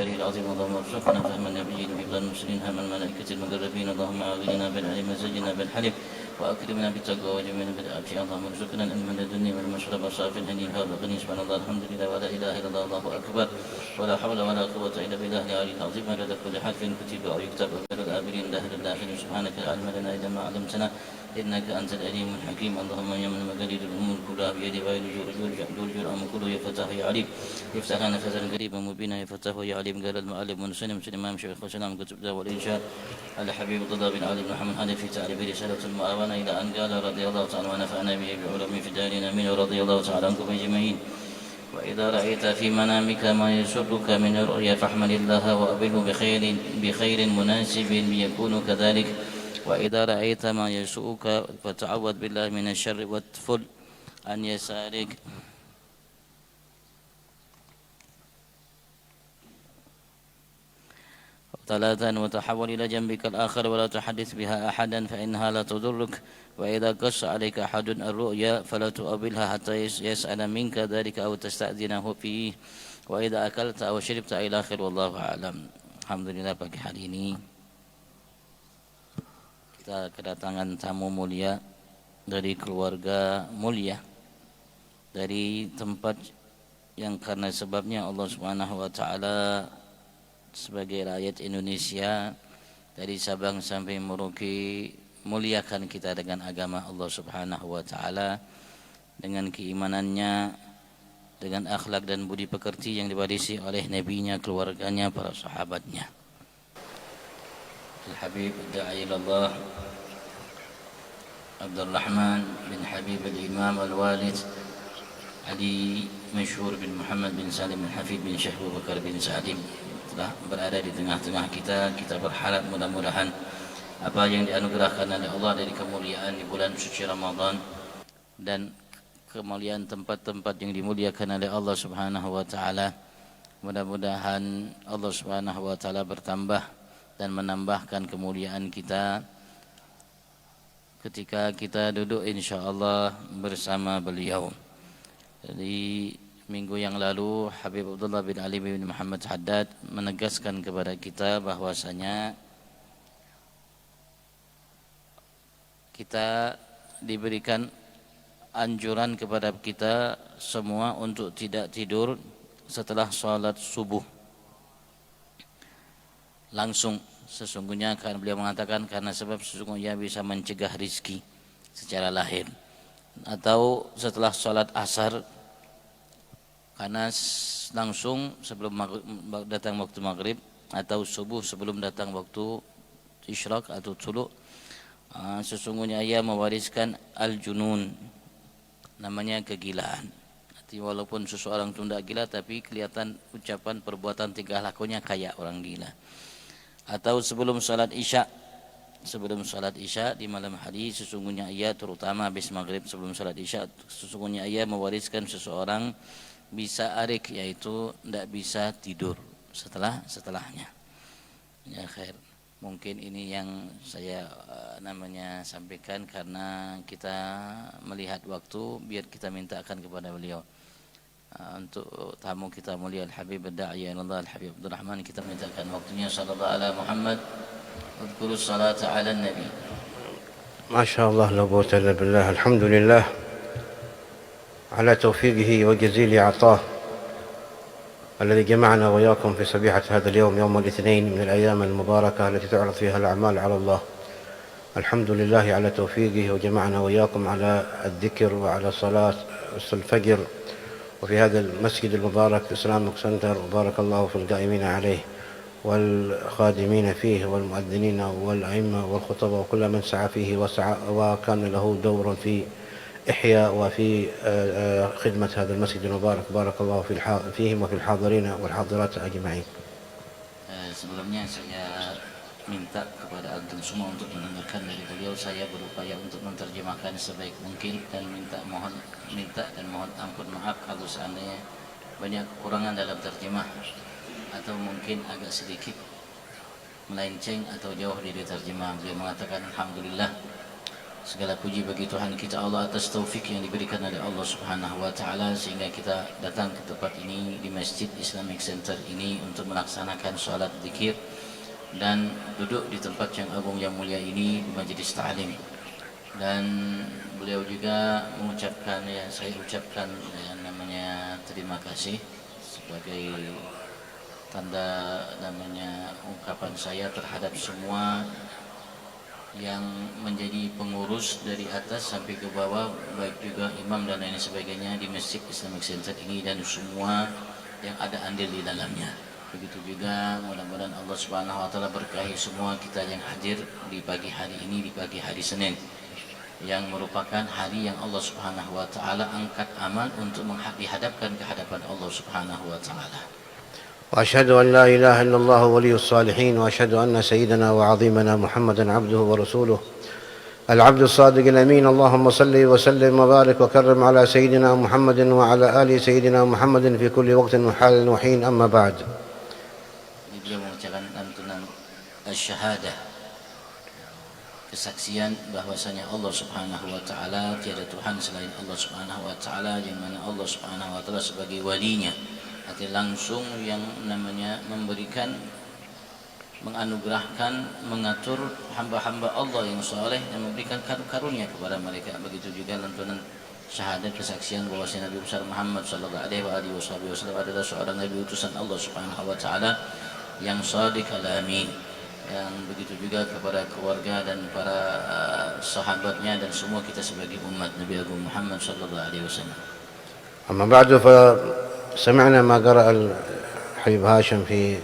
ومقداره العظيم. اللهم ارزقنا فهم النبيين وحفظ المرسلين هم الملائكة المقربين. اللهم أغننا بالعلم وزينا بالحلم وأكرمنا بالتقوى وجميلنا بالعافية. اللهم ارزقنا العلم لدنيا والمشرب صافي الهني فارغني. سبحان الله الحمد لله ولا إله إلا الله الله أكبر ولا حول ولا قوة إلا بالله العلي العظيم. عدد كل حرف كتب أو يكتب وغير الآبرين دهر الآخرين. سبحانك لا علم لنا إلا ما علمتنا إنك أنت العليم الحكيم. اللهم يا من مقاليد الأمور كلها بيد غير جور الأمر كله يفتح يا عليم. يفتح لنا فتحا قريبا مبينا يفتح يا عليم. قال المعلم ونسلم الإمام شيخ الإسلام كتب له والإنشاء على حبيب الله بن علي بن محمد هذا في تعريف رسالة المؤامنة إلى أن قال رضي الله تعالى ونفعنا به بعلوم في دارنا من رضي الله تعالى عنكم أجمعين. وإذا رأيت في منامك ما يسرك من الرؤيا فاحمد الله وأبله بخير مناسب يكون كذلك. وإذا رأيت ما يسوءك فتعوذ بالله من الشر واتفل عن يسارك. ثلاثا وتحول إلى جنبك الآخر ولا تحدث بها أحدا فإنها لا تضرك. وإذا قص عليك أحد الرؤيا فلا تؤبلها حتى يسأل منك ذلك أو تستأذنه فيه. وإذا أكلت أو شربت إلى آخر والله أعلم. Alhamdulillah pagi hari ini kita kedatangan tamu mulia dari keluarga mulia, dari tempat yang karena sebabnya Allah Subhanahu wa taala sebagai rakyat Indonesia dari Sabang sampai Merauke muliakan kita dengan agama Allah Subhanahu wa taala, dengan keimanannya, dengan akhlak dan budi pekerti yang diwarisi oleh nabinya, keluarganya, para sahabatnya. Al-Habib Da'i ilallah Abdurrahman bin Habib al-Imam al-Walid Ali Masyhur bin Muhammad bin Salim bin Hafid bin Syekh Abu Bakar bin Salim telah berada di tengah-tengah kita. Kita berharap mudah-mudahan apa yang dianugerahkan oleh Allah dari kemuliaan di bulan suci Ramadan dan kemuliaan tempat-tempat yang dimuliakan oleh Allah Subhanahu wa taala, mudah-mudahan Allah Subhanahu wa taala bertambah dan menambahkan kemuliaan kita ketika kita duduk insyaallah bersama beliau. Jadi minggu yang lalu Habib Abdullah bin Ali bin Muhammad Haddad menegaskan kepada kita bahwasanya kita diberikan anjuran kepada kita semua untuk tidak tidur setelah sholat subuh langsung. Sesungguhnya karena beliau mengatakan karena sebab sesungguhnya bisa mencegah rizki secara lahir. Atau setelah sholat asar karena langsung sebelum datang waktu maghrib, atau subuh sebelum datang waktu isyraq atau tulu. Sesungguhnya ia mewariskan al-junun, namanya kegilaan. Artinya walaupun seseorang itu tidak gila tapi kelihatan ucapan, perbuatan, tingkah lakunya kayak orang gila. Atau sebelum salat isya, di malam hari sesungguhnya ia, terutama habis maghrib sebelum salat isya, sesungguhnya mewariskan seseorang bisa arik, yaitu tidak bisa tidur setelahnya. Ya khair. Mungkin ini yang saya sampaikan karena kita melihat waktu, biar kita mintakan kepada beliau. Untuk tamu kita mulia Al-Habib Da'i ilallah Al-Habib Abdurrahman, kita mintakan waktunya. Sallallahu ala Muhammad udhkuru salata ala nabi. MashaAllah la quwwata illa billah. Alhamdulillah ala tawfiqihi wa jazili atah الذي جمعنا وإياكم في صبيحة هذا اليوم يوم الاثنين من الأيام المباركة التي تعرض فيها الأعمال على الله. الحمد لله على توفيقه وجمعنا وإياكم على الذكر وعلى صلاة الفجر وفي هذا المسجد المبارك إسلامك سنتر. وبارك الله في القائمين عليه والخادمين فيه والمؤذنين والأئمة والخطباء وكل من سعى فيه وكان له دور في إحياء وفي خدمة هذا المسجد المبارك. بارك الله فيهم وفي الحاضرين والحاضرات أجمعين. Sebelumnya saya minta kepada antum semua untuk mendengarkan dari beliau. Saya berupaya untuk menerjemahkan sebaik mungkin dan minta dan mohon ampun maaf kalau seandainya banyak kekurangan dalam terjemah atau mungkin agak sedikit melenceng atau jauh dari terjemah. Beliau mengatakan alhamdulillah Segala puji bagi Tuhan kita Allah atas taufik yang diberikan oleh Allah Subhanahu wa taala sehingga kita datang ke tempat ini di Masjid Islamic Center ini untuk melaksanakan salat zikir dan duduk di tempat yang agung yang mulia ini di majelis ta'lim. Dan beliau juga mengucapkan, ya saya ucapkan yang namanya terima kasih sebagai tanda namanya ungkapan saya terhadap semua yang menjadi pengurus dari atas sampai ke bawah, baik juga imam dan lain sebagainya di Masjid Islamic Center ini dan semua yang ada andil di dalamnya. Begitu juga mudah-mudahan Allah Subhanahu wa taala berkahi semua kita yang hadir di pagi hari ini, di pagi hari Senin yang merupakan hari yang Allah Subhanahu wa taala angkat amal untuk dihadapkan ke hadapan Allah Subhanahu wa taala. وأشهد أن لا إله إلا الله ولي الصالحين وأشهد أن سيدنا وعظيمنا محمدا عبده ورسوله العبد الصادق الأمين اللهم صل وسلم وبارك وكرم على سيدنا محمد وعلى آل سيدنا محمد في كل وقت وحال وحين أما بعد. Beliau mengucapkan lantunan syahadah, kesaksian bahwasanya Allah Subhanahu wa taala tiada Tuhan selain Allah Subhanahu wa taala, yang mana Allah Subhanahu wa taala sebagai walinya, arti langsung yang namanya memberikan, menganugerahkan, mengatur hamba-hamba Allah yang soleh dan memberikan karunia kepada mereka. Begitu juga lantunan syahadat, kesaksian bahwasanya Nabi besar Muhammad sallallahu alaihi wasallam adalah seorang nabi utusan Allah Subhanahu wa taala yang shadiq al-amin. Yang begitu juga kepada keluarga dan para sahabatnya dan semua kita sebagai umat Nabi Agung Muhammad sallallahu alaihi wasallam. أما بعد فسمعنا ما قرأ الحبيب هاشم في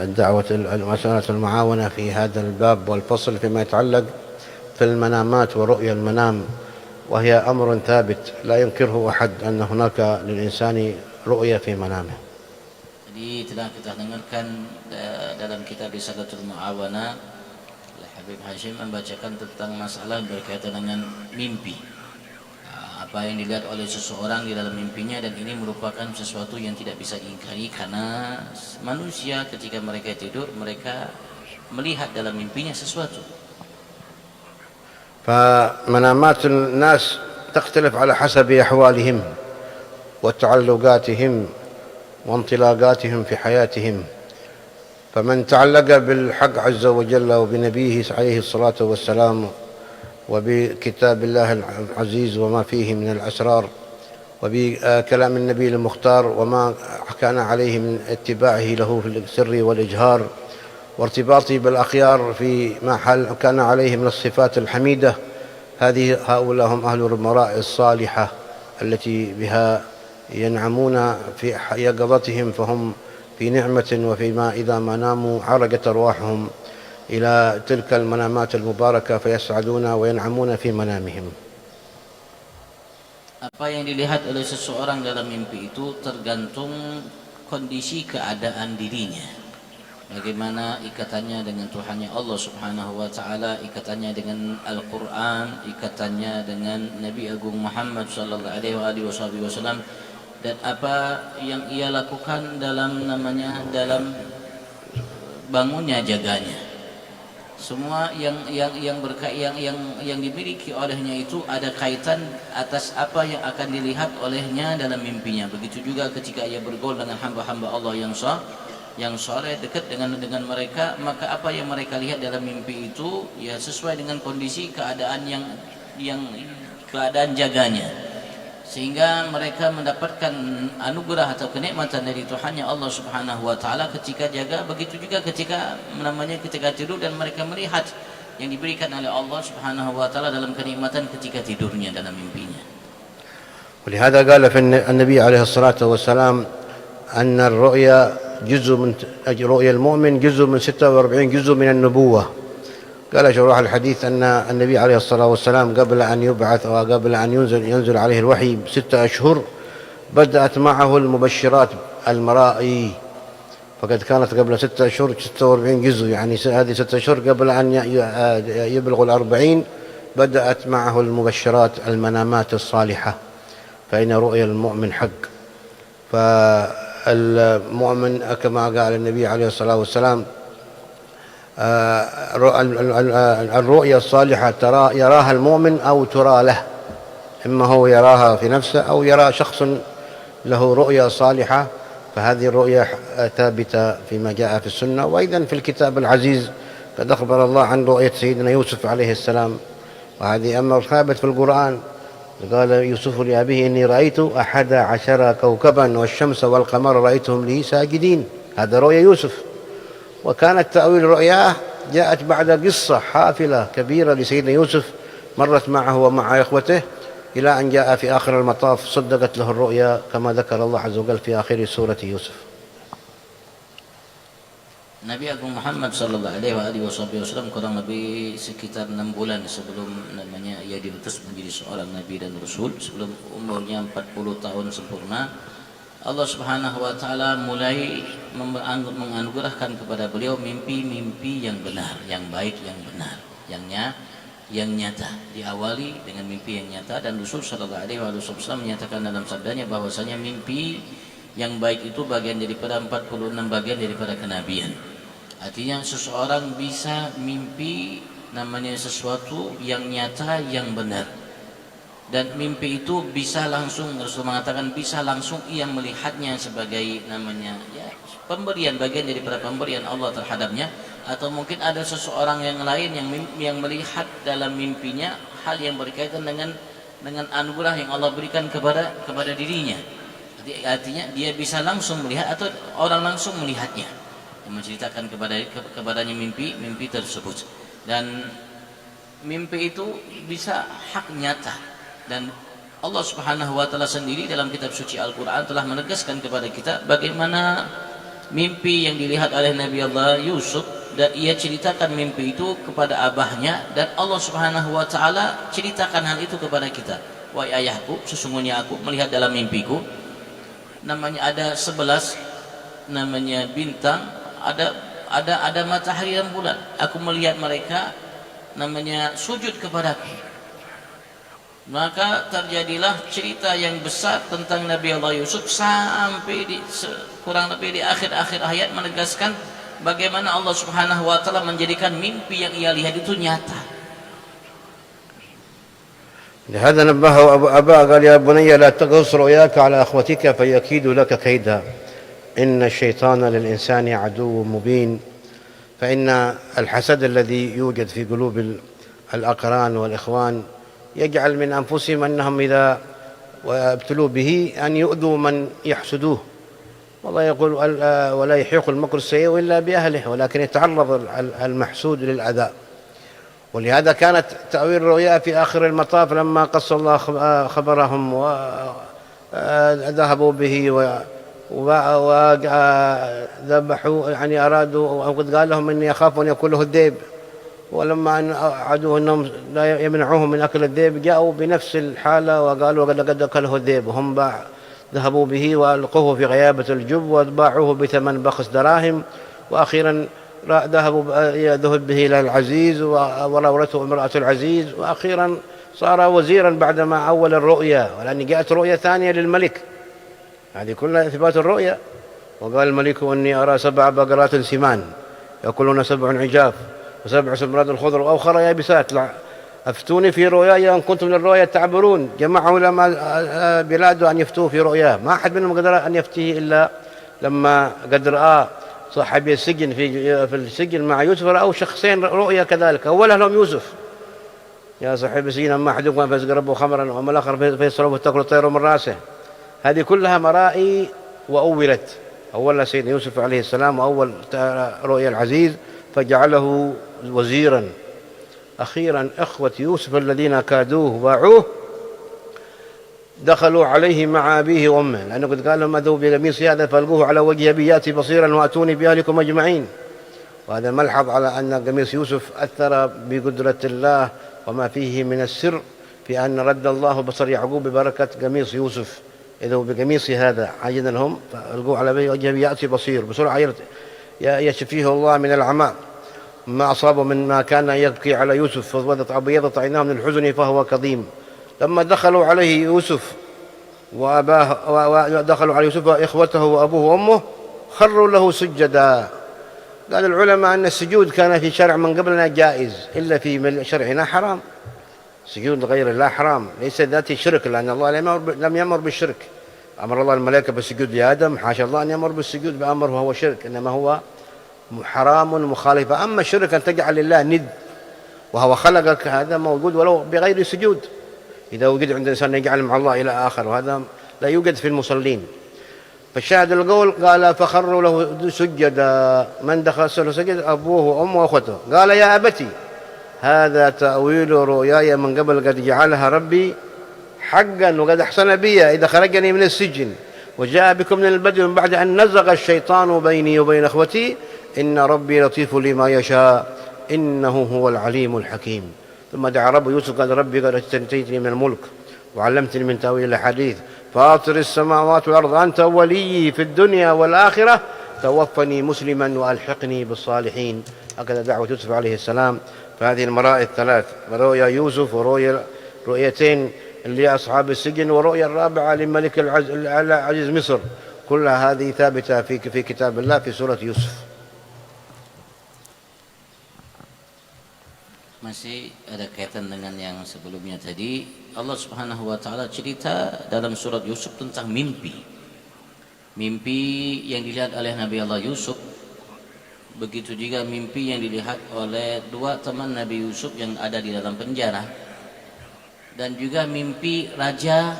الدعوة مسألة المعاونة في هذا الباب والفصل فيما يتعلق في المنامات ورؤيا المنام، وهي أمر ثابت لا ينكره أحد أن هناك للإنسان رؤيا في منامه. Jadi telah kita dengarkan dalam kitab Risalatul Mu'awana, Habib Hashim membacakan tentang masalah berkaitan dengan mimpi. Apa yang dilihat oleh seseorang di dalam mimpinya, dan ini merupakan sesuatu yang tidak bisa diingkari karena manusia ketika mereka tidur mereka melihat dalam mimpinya sesuatu. فمنامات الناس تختلف على حسب أحوالهم وتعلقاتهم وانطلاقاتهم في حياتهم، فمن تعلق بالحق عز وجل وبنبيه عليه الصلاة والسلام وبكتاب الله العزيز وما فيه من الأسرار وبكلام النبي المختار وما كان عليه من اتباعه له في السر والإجهار وارتباطه بالأخيار في ما كان عليه من الصفات الحميدة، هؤلاء هم أهل المراء الصالحة التي بها ينعمون في يقظتهم، فهم في نعمة، وفيما إذا ما ناموا عرجت أرواحهم إلى تلك المنامات المباركة فيسعدون وينعمون في منامهم. Apa yang dilihat oleh seseorang dalam mimpi itu tergantung kondisi keadaan dirinya. Bagaimana ikatannya dengan Tuhannya Allah Subhanahu wa taala, ikatannya dengan Al-Qur'an, ikatannya dengan Nabi Agung Muhammad sallallahu alaihi wasallam, dan apa yang ia lakukan dalam bangunnya, jaganya. Semua yang dimiliki olehnya itu ada kaitan atas apa yang akan dilihat olehnya dalam mimpinya. Begitu juga ketika ia bergaul dengan hamba-hamba Allah yang soleh, dekat dengan mereka, maka apa yang mereka lihat dalam mimpi itu ya sesuai dengan kondisi keadaan yang keadaan jaganya, sehingga mereka mendapatkan anugerah atau kenikmatan dari Tuhannya Allah Subhanahu wa taala ketika jaga. Begitu juga ketika tidur dan mereka melihat yang diberikan oleh Allah Subhanahu wa taala dalam kenikmatan ketika tidurnya dalam mimpinya. ولهذا قال في النبي عليه الصلاة والسلام أن الرؤيا جزء من رؤيا المؤمن جزء من 46 جزء من النبوة. قال شراح الحديث أن النبي عليه الصلاة والسلام قبل أن يبعث وقبل أن ينزل عليه الوحي ب6 أشهر بدأت معه المبشرات المرائي، فقد كانت قبل 6 أشهر 46 جزء، يعني هذه 6 أشهر قبل أن يبلغ 40 بدأت معه المبشرات المنامات الصالحة، فإن رؤيا المؤمن حق. فالمؤمن كما قال النبي عليه الصلاة والسلام الرؤيا الصالحة يراها المؤمن أو ترى له، إما هو يراها في نفسه أو يرى شخص له رؤيا صالحة، فهذه الرؤيا ثابتة فيما جاء في السنة. وأيضا في الكتاب العزيز قد أخبر الله عن رؤية سيدنا يوسف عليه السلام، وهذه أمر ثابت في القرآن. قال يوسف لأبيه إني رأيت 11 كوكبا والشمس والقمر رأيتهم لي ساجدين. هذا رؤيا يوسف. وكانت تأويل رؤياه جاءت بعد قصة حافلة كبيرة لسيدنا يوسف مرت معه ومع إخوته، إلى أن جاء في آخر المطاف صدقت له الرؤيا كما ذكر الله عز وجل في آخر سورة يوسف. Nabi Agung Muhammad Sallallahu Alaihi Wasallam kurang lebih sekitar 6 bulan sebelum namanya ia diutus menjadi seorang Nabi dan Rasul, sebelum umurnya 40 tahun sempurna, Allah Subhanahu Wa Taala mulai menganugerahkan kepada beliau mimpi-mimpi yang benar, yang baik, yang benar, yang nyata. Diawali dengan mimpi yang nyata, dan Rasul Sallallahu Alaihi Wasallam menyatakan dalam sabdanya bahwasanya mimpi yang baik itu bagian daripada 46 bagian daripada kenabian. Artinya seseorang bisa mimpi namanya sesuatu yang nyata, yang benar, dan mimpi itu bisa langsung, Rasul mengatakan bisa langsung ia melihatnya sebagai namanya ya pemberian, bagian daripada pemberian Allah terhadapnya, atau mungkin ada seseorang yang lain yang melihat dalam mimpinya hal yang berkaitan dengan anugerah yang Allah berikan kepada dirinya. Artinya dia bisa langsung melihat atau orang langsung melihatnya, yang menceritakan kepadanya mimpi tersebut. Dan mimpi itu bisa hak nyata, dan Allah Subhanahu Wa Taala sendiri dalam kitab suci Al-Quran telah menegaskan kepada kita bagaimana mimpi yang dilihat oleh Nabi Allah Yusuf, dan ia ceritakan mimpi itu kepada abahnya, dan Allah Subhanahu Wa Taala ceritakan hal itu kepada kita. Wahai ayahku, sesungguhnya aku melihat dalam mimpiku, namanya ada 11 namanya bintang, ada matahari dan bulan. Aku melihat mereka namanya sujud kepadaku. Maka terjadilah cerita yang besar tentang Nabi Allah Yusuf sampai kurang lebih di akhir-akhir ayat menegaskan bagaimana Allah Subhanahu Wa Taala menjadikan mimpi yang ia lihat itu nyata. لهذا نبهه أباه قال يا بني لا تقص رؤياك على أخوتك فيكيد لك كيدا إن الشيطان للإنسان عدو مبين. فإن الحسد الذي يوجد في قلوب الأقران والإخوان يجعل من أنفسهم أنهم إذا ابتلوا به أن يؤذوا من يحسدوه. والله يقول ولا يحيق المكر السيء إلا بأهله، ولكن يتعرض المحسود للأذى. ولهذا كانت تأويل الرؤيا في آخر المطاف لما قص الله خبرهم وذهبوا به وذبحوا، يعني أرادوا، وقد قال لهم إني أخاف أن يكون له الذئب، ولما أن عدوا أنهم لا يمنعوهم من أكل الذئب جاءوا بنفس الحالة وقالوا قد أكله الذئب، وهم ذهبوا به وألقوه في غيابة الجب وباعوه بثمن بخس دراهم، وأخيرا ذهب به إلى العزيز وراورته امرأة العزيز، وأخيرا صار وزيرا بعدما أول الرؤيا، ولأن جاءت رؤيا ثانية للملك. هذه كلها إثبات الرؤيا. وقال الملك إني أرى 7 بقرات سمان يأكلون 7 عجاف و7 سنبلات خضر وأخرى يابسات أفتوني في رؤياي إن كنتم للرؤيا تعبرون. جمعوا علماء بلاده أن يفتوه في رؤياه، ما أحد منهم قدر أن يفتيه إلا لما قد رأى صاحبي السجن في السجن مع يوسف، رأوا شخصين رؤيا كذلك. أولها لهم يوسف يا صاحب السجن أما أحدكم فيسقي ربه خمرا وأما الآخر فيصلبه تأكل الطير من رأسه. هذه كلها مرائي وأولت. أولها سيدنا يوسف عليه السلام، وأول رؤيا العزيز فجعله وزيرا. أخيرا إخوة يوسف الذين كادوه باعوه دخلوا عليه مع أبيه وأمه، لأنه قد قال لهم اذهبوا بقميصي هذا فألقوه على وجه أبي يأتي بصيرا وأتوني بأهلكم أجمعين. وهذا ملحظ على أن قميص يوسف أثر بقدرة الله وما فيه من السر في أن رد الله بصر يعقوب ببركة قميص يوسف. اذهبوا بقميصي هذا عينا لهم فألقوه على وجه أبي يأتي بصير، بسرعة يشفيه الله من العمى ما أصابه من ما كان يبكي على يوسف، فابيضت عيناه من الحزن فهو كظيم. لما دخلوا عليه يوسف ودخلوا على يوسف وإخوته وأبوه وأمه خروا له سجدا. قال العلماء أن السجود كان في شرع من قبلنا جائز إلا في شرعنا حرام. سجود غير الله حرام، ليس ذات شرك، لأن الله لم يأمر بالشرك. أمر الله الملائكة بالسجود لآدم، حاشا الله أن يأمر بالسجود بأمر وهو شرك، إنما هو حرام مخالفة. أما الشرك أن تجعل لله ند وهو خلقك، هذا موجود ولو بغير سجود. إذا وجد عند الإنسان يجعل مع الله إلى آخر، وهذا لا يوجد في المصلين. فالشاهد القول قال فخروا له سجدا، من دخل سجد أبوه وأمه وأخوته. قال يا أبتي هذا تأويل رؤياي من قبل قد جعلها ربي حقا وقد أحسن بي إذا خرجني من السجن وجاء بكم من البدو من بعد أن نزغ الشيطان بيني وبين أخوتي إن ربي لطيف لما يشاء إنه هو العليم الحكيم. ثم دعا رب يوسف قال ربي قد استنتيتني من الملك وعلمتني من تأويل الأحاديث فاطر السماوات والأرض أنت ولي في الدنيا والآخرة توفني مسلما وألحقني بالصالحين. هكذا دعوة يوسف عليه السلام. فهذه المرائي الثلاث، رؤيا يوسف ورؤيتين لأصحاب السجن ورؤيا الرابعة لملك العزيز مصر، كلها هذه ثابتة في كتاب الله في سورة يوسف. Masih ada kaitan dengan yang sebelumnya tadi. Allah Subhanahu wa taala cerita dalam surat Yusuf tentang mimpi. Mimpi yang dilihat oleh Nabi Allah Yusuf, begitu juga mimpi yang dilihat oleh dua teman Nabi Yusuf yang ada di dalam penjara, dan juga mimpi raja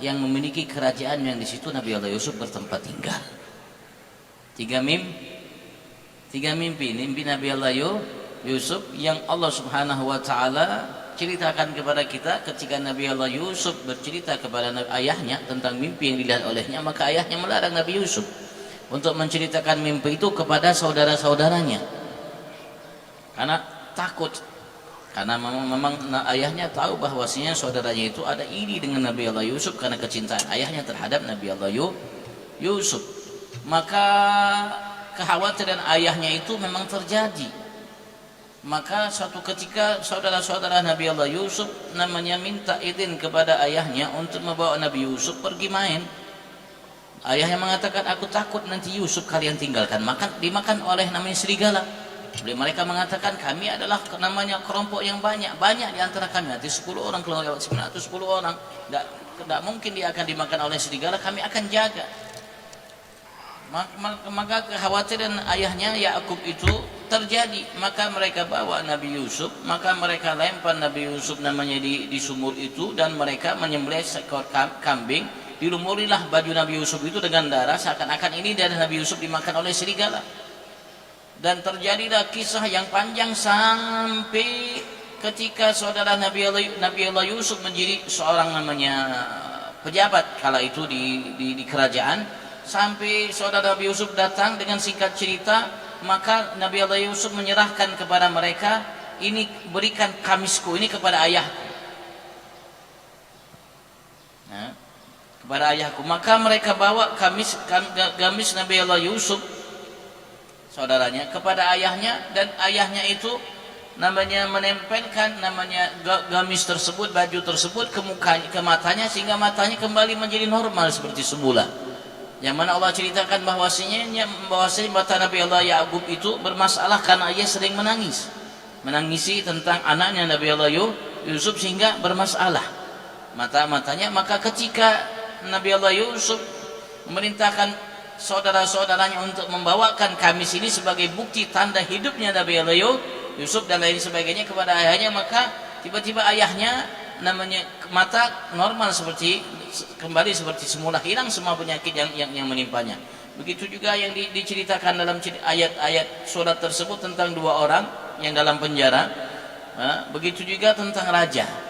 yang memiliki kerajaan yang di situ Nabi Allah Yusuf bertempat tinggal. Tiga mimpi Nabi Allah Yusuf yang Allah Subhanahu wa taala ceritakan kepada kita. Ketika Nabi Allah Yusuf bercerita kepada ayahnya tentang mimpi yang dilihat olehnya, maka ayahnya melarang Nabi Yusuf untuk menceritakan mimpi itu kepada saudara-saudaranya karena takut. Karena memang ayahnya tahu bahwasanya saudaranya itu ada iri dengan Nabi Allah Yusuf karena kecintaan ayahnya terhadap Nabi Allah Yusuf. Maka kekhawatiran ayahnya itu memang terjadi. Maka suatu ketika saudara-saudara Nabi Allah Yusuf namanya minta izin kepada ayahnya untuk membawa Nabi Yusuf pergi main. Ayahnya mengatakan, aku takut nanti Yusuf kalian tinggalkan, dimakan oleh namanya serigala. Mereka mengatakan, kami adalah namanya kelompok yang banyak di antara kami, nanti 10 orang, kalau lewat 9 atau 10 orang, tidak mungkin dia akan dimakan oleh serigala, kami akan jaga. Maka kekhawatiran ayahnya Yakub itu terjadi. Maka mereka bawa Nabi Yusuf, maka mereka lempar Nabi Yusuf namanya di sumur itu, dan mereka menyembelih seekor kambing. Dilumurilah baju Nabi Yusuf itu dengan darah, seakan-akan ini dari Nabi Yusuf dimakan oleh serigala. Dan terjadilah kisah yang panjang sampai ketika saudara Nabi Allah Yusuf menjadi seorang namanya pejabat kala itu di kerajaan. Sampai saudara Nabi Yusuf datang dengan singkat cerita, maka Nabi Allah Yusuf menyerahkan kepada mereka, ini berikan kamisku ini kepada ayahku. Nah, kepada ayahku. Maka mereka bawa gamis Nabi Allah Yusuf saudaranya kepada ayahnya, dan ayahnya itu namanya menempelkan namanya gamis tersebut, baju tersebut ke matanya, sehingga matanya kembali menjadi normal seperti semula. Yang mana Allah ceritakan bahwasanya mata Nabi Allah Yakub itu bermasalah karena ia sering menangisi tentang anaknya Nabi Allah Yusuf, sehingga bermasalah matanya. Maka ketika Nabi Allah Yusuf memerintahkan saudara-saudaranya untuk membawakan kamis ini sebagai bukti tanda hidupnya Nabi Allah Yusuf dan lain sebagainya kepada ayahnya, maka tiba-tiba ayahnya namanya mata normal kembali seperti semula, hilang semua penyakit yang menimpanya. Begitu juga yang diceritakan dalam ayat-ayat surat tersebut tentang dua orang yang dalam penjara. Begitu juga tentang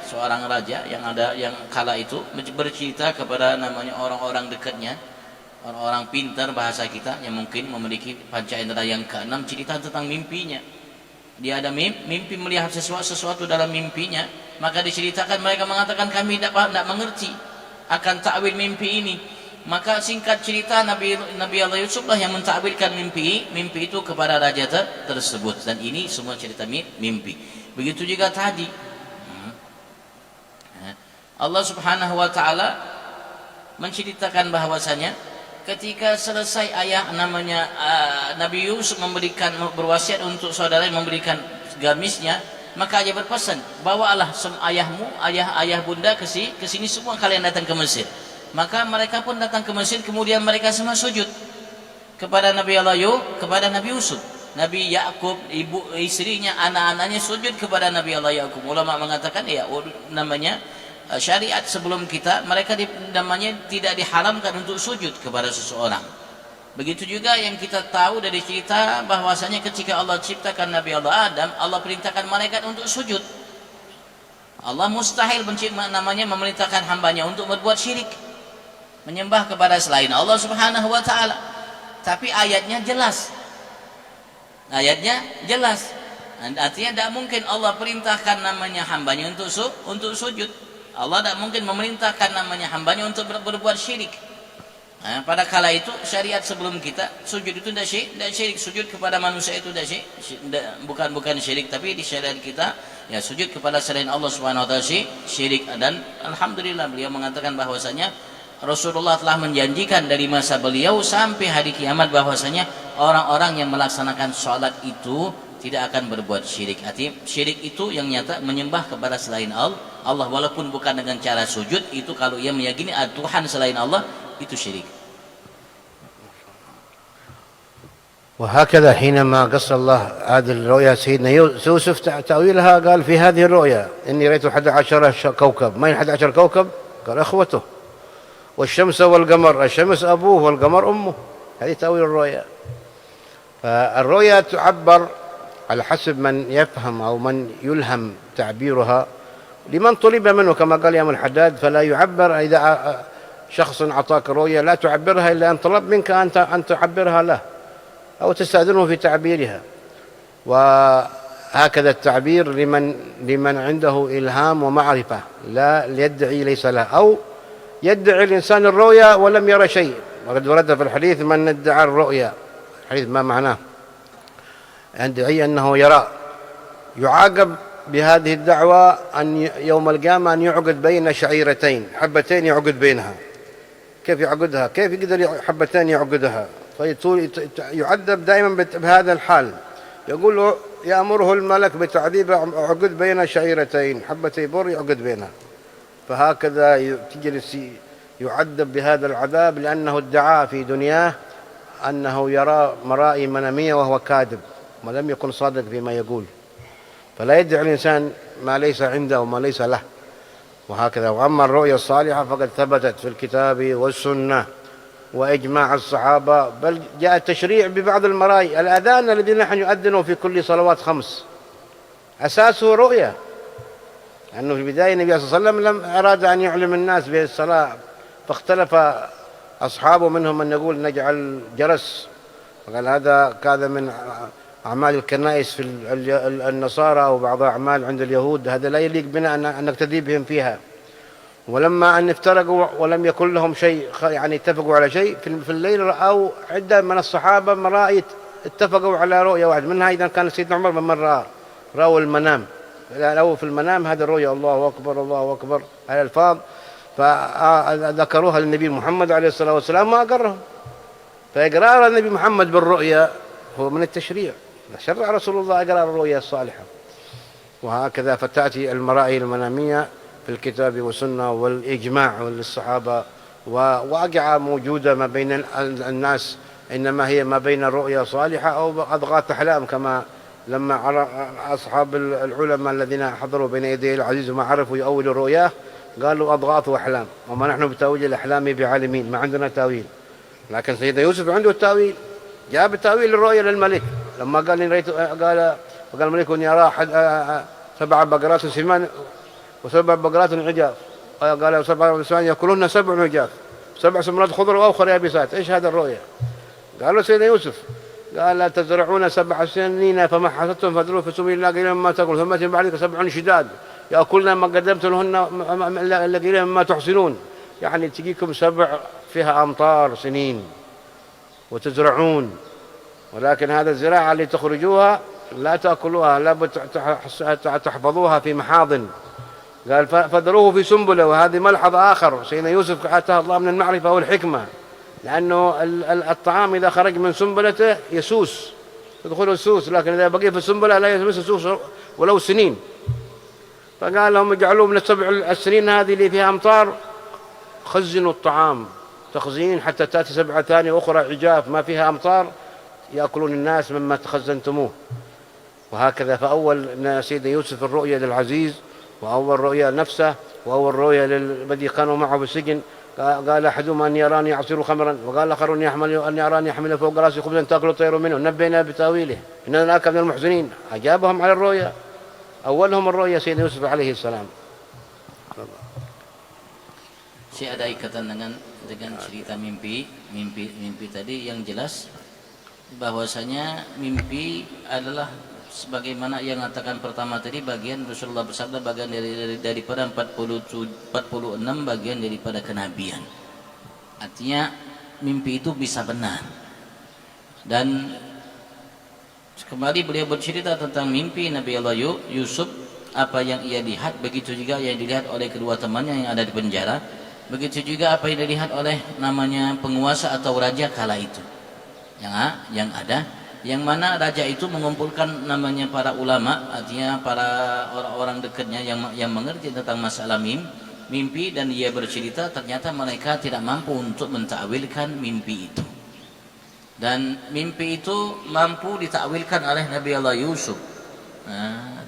seorang raja yang kala itu bercerita kepada namanya orang-orang dekatnya, orang-orang pintar bahasa kita yang mungkin memiliki panca indera yang keenam, cerita tentang mimpinya. Dia ada mimpi melihat sesuatu dalam mimpinya, maka diceritakan mereka mengatakan kami tidak mengerti akan takwil mimpi ini. Maka singkat cerita Nabi Allah Yusuf lah yang mentakwilkan mimpi itu kepada raja tersebut, dan ini semua cerita mimpi. Begitu juga tadi Allah Subhanahu wa taala menceritakan bahwasanya ketika selesai Nabi Yusuf berwasiat untuk saudara memberikan gamisnya, maka ayah berpesan, bawalah ayahmu, ayah bunda ke sini semua kalian datang ke Mesir. Maka mereka pun datang ke Mesir, kemudian mereka semua sujud kepada Nabi Yusuf. Nabi Yakub, istrinya, anak-anaknya sujud kepada Nabi Allah Yakub. Ulama mengatakan syariat sebelum kita, mereka namanya tidak diharamkan untuk sujud kepada seseorang. Begitu juga yang kita tahu dari cerita bahwasanya ketika Allah ciptakan Nabi Allah Adam, Allah perintahkan malaikat untuk sujud. Allah mustahil memerintahkan hambanya untuk berbuat syirik, menyembah kepada selain Allah Subhanahu wa taala. Tapi ayatnya jelas. Artinya tidak mungkin Allah perintahkan hambanya untuk sujud. Allah tidak mungkin memerintahkan hambanya untuk berbuat syirik. Pada kala itu syariat sebelum kita, sujud itu tidak syirik. Sujud kepada manusia itu bukan syirik, tapi di syariat kita ya sujud kepada selain Allah Subhanahu wa taala syirik. Dan alhamdulillah beliau mengatakan bahwasanya Rasulullah telah menjanjikan dari masa beliau sampai hari kiamat bahwasanya orang-orang yang melaksanakan sholat itu tidak akan berbuat syirik. Artinya syirik itu yang nyata menyembah kepada selain Allah, walaupun bukan dengan cara sujud. Itu kalau ia meyakini ada Tuhan selain Allah, itu syirik. وهكذا حينما قص الله هذه الرؤيا سيدنا يوسف تأويلها قال في هذه الرؤيا إني رأيت 11 كوكب. ما 11 كوكب؟ قال أخوته، والشمس والقمر، الشمس أبوه والقمر أمه. هذه تأويل الرؤيا. فالرؤيا تعبر على حسب من يفهم أو من يلهم تعبيرها لمن طلب منه، كما قال الإمام الحداد: فلا يعبر إذا شخص أعطاك رؤيا لا تعبرها إلا أن طلب منك أن تعبرها له أو تستأذنه في تعبيرها. وهكذا التعبير لمن عنده إلهام ومعرفة، لا يدعي ليس له، أو يدعي الإنسان الرؤيا ولم يرى شيء. وقد ورد في الحديث: من ادعى الرؤيا، الحديث ما معناه؟ يدعي أنه يرى، يعاقب بهذه الدعوة أن يوم القيامة أن يعقد بين شعيرتين، حبتين يعقد بينها. كيف يعقدها؟ كيف يقدر حبتين يعقدها؟ يعذب دائما بهذا الحال. يقول له يأمره الملك بتعذيب عقد بين شعيرتين، حبتي بر يعقد بينها. فهكذا تجلس يعذب بهذا العذاب لأنه ادعى في دنياه أنه يرى مرائي منامية وهو كاذب ولم يكن صادق فيما يقول. فلا يدعي الإنسان ما ليس عنده وما ليس له. وهكذا. وأما الرؤيا الصالحة فقد ثبتت في الكتاب والسنة وإجماع الصحابة، بل جاء التشريع ببعض المرائي. الأذان الذي نحن نؤذنه في كل صلوات 5 أساسه رؤيا، لأنه في البداية النبي صلى الله عليه وسلم لم أراد أن يعلم الناس بالصلاة، فاختلف أصحابه، منهم من يقول نجعل جرس، وقال هذا من أعمال الكنائس في النصارى وبعض أعمال عند اليهود، هذا لا يليق بنا أن نقتدي بهم فيها. ولما أن افترقوا ولم يكن لهم شيء، يعني اتفقوا على شيء في الليل، رأوا عدة من الصحابة مرائي اتفقوا على رؤيا واحد منها. إذا كان سيدنا عمر من رأوا المنام، لو في المنام هذا الرؤيا الله أكبر الله أكبر على الألفاظ، فذكروها للنبي محمد عليه الصلاة والسلام ما أقرهم. فإقرار النبي محمد بالرؤيا هو من التشريع، شرع رسول الله إقرار الرؤيا الصالحة. وهكذا فتأتي المرائي المنامية في الكتاب والسنة والإجماع للصحابة، وواقعة موجودة ما بين الناس، إنما هي ما بين رؤيا صالحة أو أضغاث أحلام، كما لما أصحاب العلماء الذين حضروا بين يدي العزيز وما عرفوا يؤولوا رؤياه قالوا أضغاث وأحلام، وما نحن بتأويل الأحلام بعالمين، ما عندنا تأويل. لكن سيدنا يوسف عنده التأويل، جاب تأويل الرؤيا للملك لما قال إن رأيت، قال الملك إني أرى 7 بقرات سمان و7 بقرات عجاف، قال 7 سمان يأكلون 7 عجاف، 7 سنبلات خضر وأخرى يابسات. إيش هذا الرؤيا؟ قال له سيدنا يوسف، قال لا تزرعون 7 سنين فما حصدتم فادروا في سبيل الله قليلا مما تأكلون، ثم يأتي بعدك 7 شداد يأكلن ما قدمت لهن قليلا مما تحصنون. يعني تجيكم 7 فيها أمطار سنين وتزرعون، ولكن هذا الزراعة اللي تخرجوها لا تأكلوها، لا تحفظوها في محاضن. قال فذروه في سنبله. وهذه ملحظ آخر سيدنا يوسف آتاه الله من المعرفة والحكمة، لأنه الطعام إذا خرج من سنبلته يسوس، يدخله السوس، لكن إذا بقي في السنبلة لا يسوس السوس ولو سنين. فقال لهم اجعلوا من السبع السنين هذه اللي فيها أمطار خزنوا الطعام تخزين حتى تأتي سبعة ثانية أخرى عجاف ما فيها أمطار يأكلون الناس مما تخزنتموه. وهكذا فأول سيدنا يوسف الرؤيا للعزيز، وأول رؤيا نفسه، وأول رؤيا للذي كانوا معه في السجن. قال أحدهم أني أراني أعصر خمرا، وقال الآخر أني أراني أحمل فوق رأسي خبزا تأكل الطير منه نبئنا بتأويله إننا نراك من المحسنين. أجابهم على الرؤيا، أولهم الرؤيا سيدنا يوسف عليه السلام. Saya ada ikatan dengan cerita mimpi tadi yang jelas bahwasanya mimpi adalah sebagaimana yang mengatakan pertama tadi bagian Rasulullah bersabda bagian daripada 46 bagian daripada kenabian. Artinya mimpi itu bisa benar. Dan kembali beliau bercerita tentang mimpi Nabi Allah Yusuf, apa yang ia lihat, begitu juga yang dilihat oleh kedua temannya yang ada di penjara, begitu juga apa yang dilihat oleh namanya penguasa atau raja kala itu yang ada, yang mana raja itu mengumpulkan namanya para ulama, artinya para orang-orang dekatnya yang mengerti tentang masalah mimpi, dan dia bercerita ternyata mereka tidak mampu untuk mentakwilkan mimpi itu. Dan mimpi itu mampu ditakwilkan oleh Nabi Allah Yusuf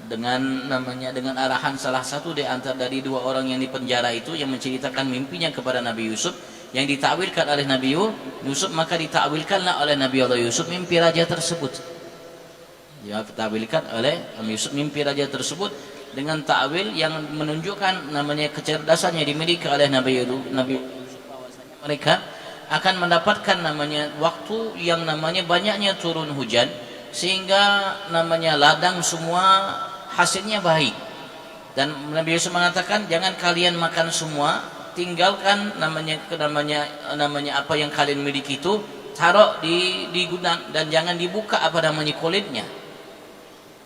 dengan arahan salah satu dari dua orang yang dipenjara itu yang menceritakan mimpinya kepada Nabi Yusuf, yang ditakwilkan oleh Nabi Yusuf, maka ditakwilkanlah oleh Nabi Allah Yusuf mimpi raja tersebut. Ya, ditakwilkan oleh Nabi Yusuf mimpi raja tersebut dengan takwil yang menunjukkan namanya kecerdasan yang dimiliki oleh Nabi Yusuf, bahwasanya mereka akan mendapatkan namanya waktu yang namanya banyaknya turun hujan sehingga namanya ladang semua hasilnya baik. Dan Nabi Yusuf mengatakan jangan kalian makan semua, tinggalkan namanya apa yang kalian miliki itu taruh di gudang dan jangan dibuka apa namanya kulitnya.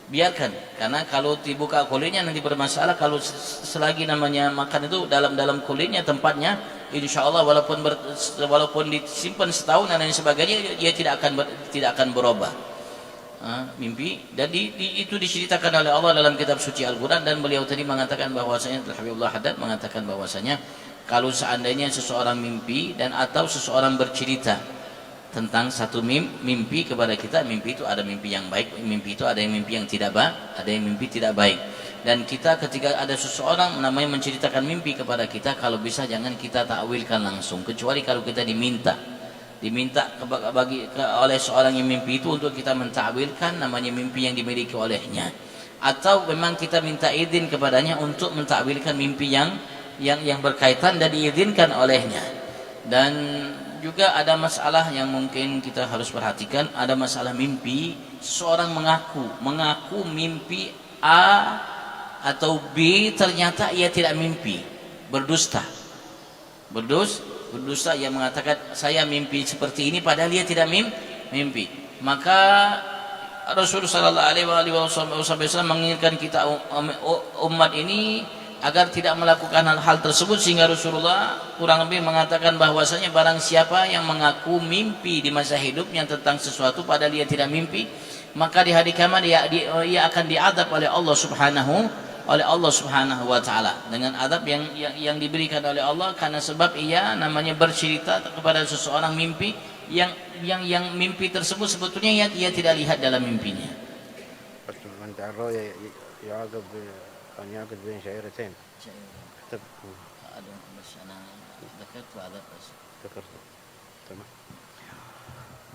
Biarkan, karena kalau dibuka kulitnya nanti bermasalah. Kalau selagi namanya makan itu dalam kulitnya tempatnya, insya Allah walaupun disimpan setahun dan lain sebagainya, dia tidak akan berubah. Mimpi dan itu diceritakan oleh Allah dalam kitab suci Al-Quran. Dan beliau tadi mengatakan bahwasanya, Habibullah Haddad mengatakan bahwasanya kalau seandainya seseorang mimpi dan atau seseorang bercerita tentang satu mimpi kepada kita, mimpi itu ada mimpi yang baik, mimpi itu ada yang mimpi yang tidak baik, ada yang mimpi tidak baik. Dan kita ketika ada seseorang namanya menceritakan mimpi kepada kita, kalau bisa jangan kita takwilkan langsung, kecuali kalau kita diminta oleh seorang yang mimpi itu untuk kita mentakwilkan namanya mimpi yang dimiliki olehnya, atau memang kita minta izin kepadanya untuk mentakwilkan mimpi yang berkaitan dan diizinkan olehnya. Dan juga ada masalah yang mungkin kita harus perhatikan, ada masalah mimpi. Seorang mengaku mimpi A atau B, ternyata ia tidak mimpi, berdusta. Ia mengatakan saya mimpi seperti ini padahal dia tidak mimpi. Maka Rasulullah SAW mengingatkan kita umat ini agar tidak melakukan hal tersebut, sehingga Rasulullah kurang lebih mengatakan bahwasanya barang siapa yang mengaku mimpi di masa hidupnya tentang sesuatu padahal dia tidak mimpi, maka di hari kiamat ia akan diadab oleh Allah Subhanahu wa taala dengan adab yang diberikan oleh Allah karena sebab ia namanya bercerita kepada seseorang mimpi yang mimpi tersebut sebetulnya ia tidak lihat dalam mimpinya. أن يعقد بين شعيرتين.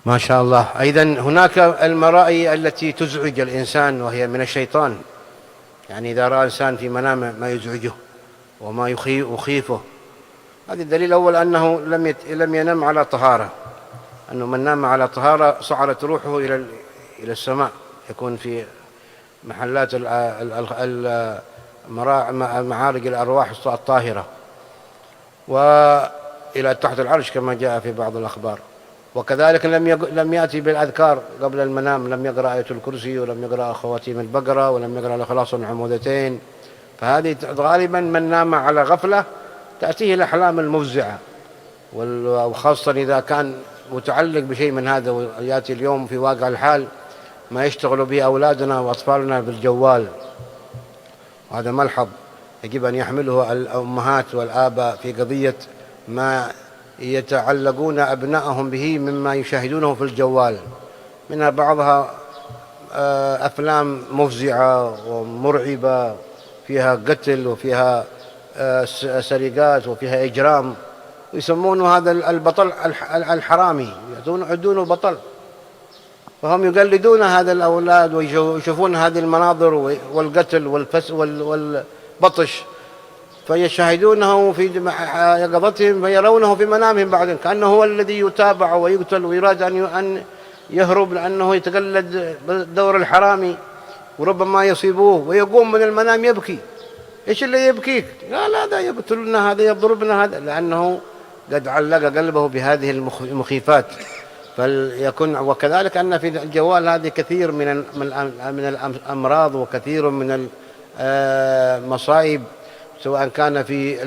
ما شاء الله. أيضا هناك المرائي التي تزعج الإنسان وهي من الشيطان، يعني إذا رأى إنسان في منامه ما يزعجه وما يخيفه، هذا الدليل الأول أنه لم ينم على طهارة، أنه من نام على طهارة صعدت روحه إلى السماء، يكون في محلات معارج الأرواح الطاهرة وإلى تحت العرش كما جاء في بعض الأخبار. وكذلك لم يأتي بالأذكار قبل المنام، لم يقرأ آية الكرسي ولم يقرأ خواتيم البقرة ولم يقرأ الإخلاص والعمودتين. فهذه غالبا من نام على غفلة تأتيه الأحلام المفزعة وخاصة إذا كان متعلق بشيء من هذا. ويأتي اليوم في واقع الحال ما يشتغل به أولادنا وأطفالنا بالجوال، وهذا ملحظ يجب أن يحمله الأمهات والآباء في قضية ما يتعلقون أبنائهم به مما يشاهدونه في الجوال، منها بعضها أفلام مفزعة ومرعبة فيها قتل وفيها سرقات وفيها إجرام، ويسمونه هذا البطل الحرامي، يعدونه بطل، فهم يقلدون هذا الأولاد ويشوفون هذه المناظر والقتل والبطش، فيشاهدونه في يقظتهم فيرونه في منامهم بعدين كأنه هو الذي يتابع ويقتل ويراد أن يهرب لأنه يتقلد دور الحرامي، وربما يصيبوه ويقوم من المنام يبكي. إيش اللي يبكيك؟ قال هذا يقتلنا، هذا يضربنا، هذا لأنه قد علق قلبه بهذه المخيفات. فليكن وكذلك أن في الجوال هذه كثير من الأمراض وكثير من المصائب، سواء كان في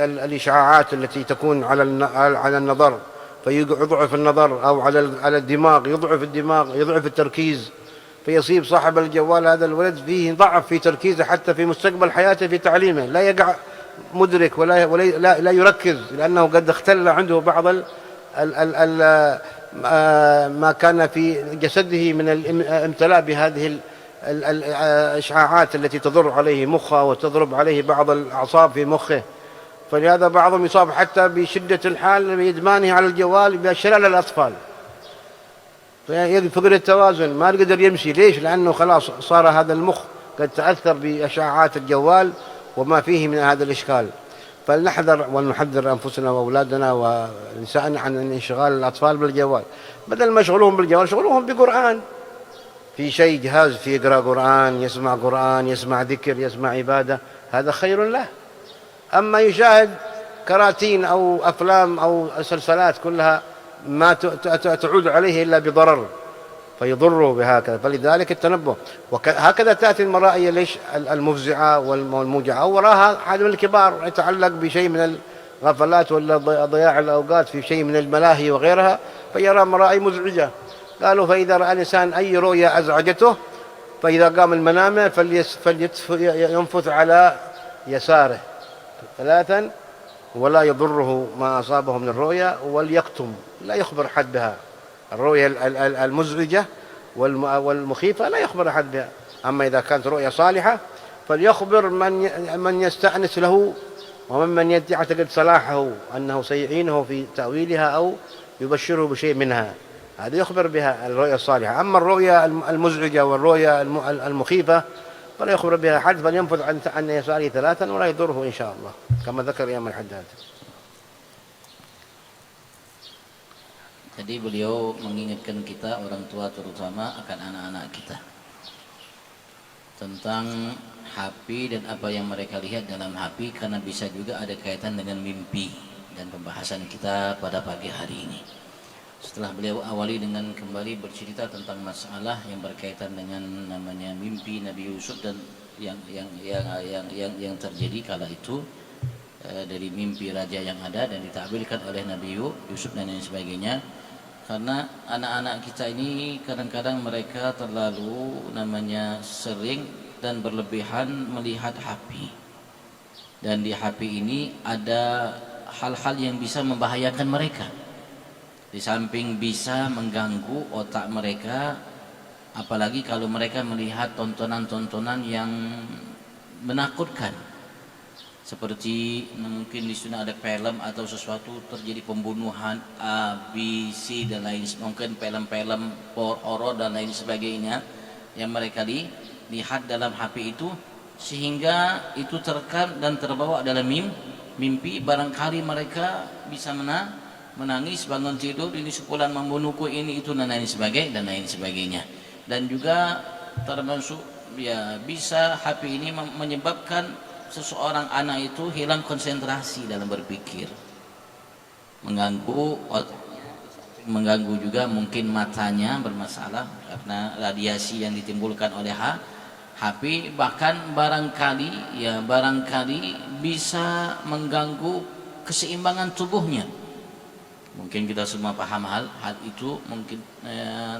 الإشعاعات التي تكون على النظر فيضعف النظر، أو على الدماغ يضعف الدماغ، يضعف التركيز، فيصيب صاحب الجوال هذا الولد فيه ضعف في تركيزه حتى في مستقبل حياته في تعليمه، لا يقع مدرك ولا يركز، لأنه قد اختل عنده بعض ما كان في جسده من الامتلاء بهذه الإشعاعات التي تضر عليه مخه وتضرب عليه بعض الأعصاب في مخه. فلهذا بعضهم يصاب حتى بشدة الحال بإدمانه على الجوال بشلل الأطفال، فقد التوازن، ما يقدر يمشي. ليش؟ لأنه خلاص صار هذا المخ قد تأثر بإشعاعات الجوال وما فيه من هذا الإشكال. فلنحذر ونحذر أنفسنا وأولادنا ونساءنا عن انشغال الأطفال بالجوال، بدل ما يشغلوهم بالجوال شغلوهم بقرآن، في شيء جهاز فيه يقرأ قرآن، يسمع قرآن، يسمع ذكر، يسمع عبادة، هذا خير له. أما يشاهد كراتين أو أفلام أو سلسلات كلها ما تعود عليه إلا بضرر فيضره بهكذا. فلذلك التنبه، وهكذا تأتي المرائي المفزعة والموجعة، أو وراها أحد من الكبار يتعلق بشيء من الغفلات ولا ضياع الأوقات في شيء من الملاهي وغيرها، فيرى مرائي مزعجة. قالوا فإذا رأى الإنسان أي رؤيا أزعجته فإذا قام من منامه ينفث على يساره 3 ولا يضره ما أصابه من الرؤيا، وليكتم، لا يخبر أحد بها. الرؤيا المزعجة والمخيفة لا يخبر أحد بها. أما إذا كانت رؤيا صالحة فليخبر من يستأنس له ومن يعتقد صلاحه أنه سيعينه في تأويلها أو يبشره بشيء منها، هذا يخبر بها الرؤيا الصالحة. أما الرؤيا المزعجة والرؤيا المخيفة فلا يخبر بها أحد، فلينفذ عن يساره 3 ولا يضره إن شاء الله، كما ذكر إمام الحداد. Tadi beliau mengingatkan kita orang tua terutama akan anak-anak kita tentang HP dan apa yang mereka lihat dalam HP, karena bisa juga ada kaitan dengan mimpi dan pembahasan kita pada pagi hari ini. Setelah beliau awali dengan kembali bercerita tentang masalah yang berkaitan dengan namanya mimpi Nabi Yusuf dan yang terjadi kala itu dari mimpi raja yang ada dan ditakwilkan oleh Nabi Yusuf dan lain sebagainya. Karena anak-anak kita ini kadang-kadang mereka terlalu sering dan berlebihan melihat HP, dan di HP ini ada hal-hal yang bisa membahayakan mereka. Di samping bisa mengganggu otak mereka, apalagi kalau mereka melihat tontonan-tontonan yang menakutkan, seperti mungkin di sana ada film atau sesuatu terjadi pembunuhan A, B, C dan lain, mungkin film-film horor dan lain sebagainya yang mereka lihat dalam HP itu, sehingga itu terekam dan terbawa dalam mimpi. Barangkali mereka bisa menangis, bangun tidur, ini sepulang membunuhku, ini itu dan lain sebagainya. Dan juga termasuk ya bisa HP ini menyebabkan seseorang anak itu hilang konsentrasi dalam berpikir, mengganggu juga mungkin matanya bermasalah karena radiasi yang ditimbulkan oleh HP, bahkan barangkali bisa mengganggu keseimbangan tubuhnya. Mungkin kita semua paham hal itu mungkin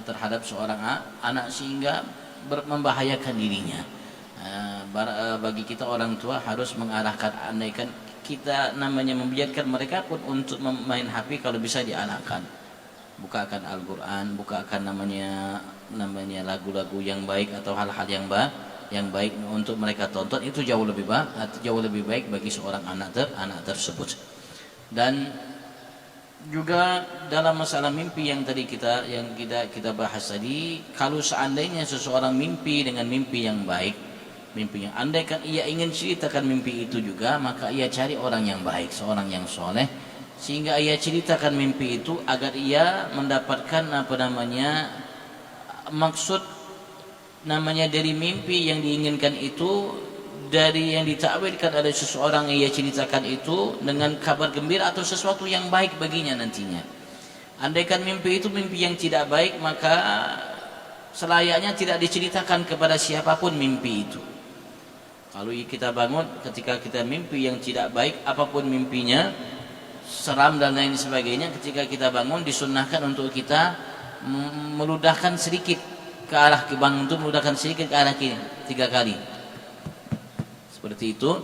terhadap seorang anak sehingga membahayakan dirinya. Bagi kita orang tua harus mengarahkan, andaikan kita namanya membiarkan mereka pun untuk main HP, kalau bisa diarahkan, bukakan Al-Quran, bukakan namanya lagu-lagu yang baik atau hal-hal yang baik untuk mereka tonton, itu jauh lebih baik bagi seorang anak tersebut. Dan juga dalam masalah mimpi yang tadi kita bahas tadi, kalau seandainya seseorang mimpi dengan mimpi yang baik, mimpi yang andaikan ia ingin ceritakan mimpi itu juga, maka ia cari orang yang baik, seorang yang soleh, sehingga ia ceritakan mimpi itu agar ia mendapatkan maksud dari mimpi yang diinginkan itu, dari yang ditakwilkan oleh seseorang yang ia ceritakan itu dengan kabar gembira atau sesuatu yang baik baginya nantinya. Andaikan mimpi itu mimpi yang tidak baik, maka selayaknya tidak diceritakan kepada siapapun mimpi itu. Kalau kita bangun ketika kita mimpi yang tidak baik, apapun mimpinya, seram dan lain sebagainya, ketika kita bangun disunnahkan untuk kita meludahkan sedikit ke arah bangun itu, meludahkan sedikit ke arah kiri 3 kali. Seperti itu,